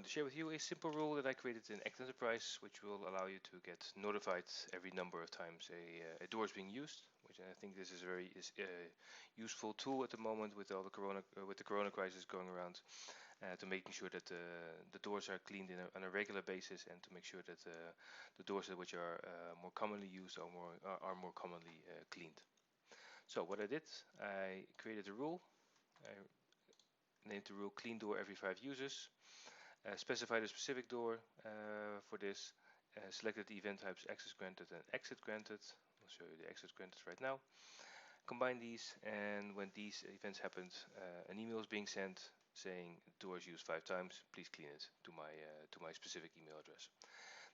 to share with you a simple rule that I created in Act Enterprise, which will allow you to get notified every number of times a door is being used. Which I think this is a very useful tool at the moment with all the corona crisis going around, to making sure that the doors are cleaned on a regular basis, and to make sure that the doors which are more commonly used are more commonly cleaned. So what I did, I created a rule. I named the rule clean door every 5 users. Specified a specific door for this. Selected the event types access granted and exit granted. I'll show you the exit granted right now. Combine these, and when these events happened, an email is being sent saying door is used 5 times. Please clean it to my specific email address.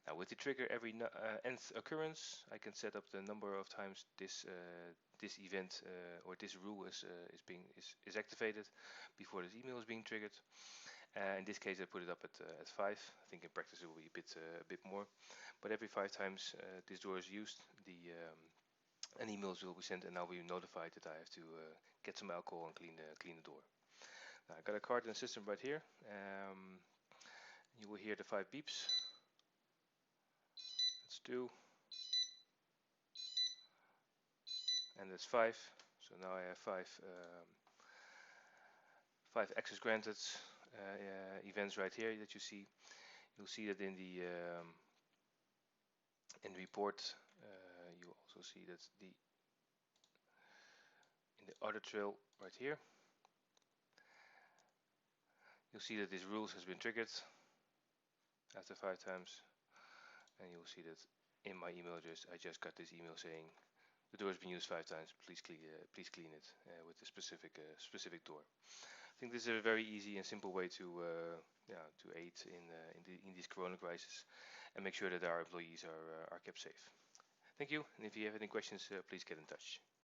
Now, with the trigger every nth occurrence, I can set up the number of times this event or this rule is activated before this email is being triggered. In this case, I put it up at 5. I think in practice it will be a bit more. But every 5 times this door is used, an emails will be sent, and I'll be notified that I have to get some alcohol and clean the door. Now, I got a card in the system right here. You will hear the 5 beeps. That's 2. And that's 5. So now I have 5 access granted events right here that you see. You'll see that in the report. You also see that in the audit trail right here. You'll see that this rules has been triggered after 5 times, and you'll see that in my email address I just got this email saying the door has been used 5 times. Please clean it with the specific door. I think this is a very easy and simple way to aid in this corona crisis and make sure that our employees are kept safe. Thank you, and if you have any questions, please get in touch.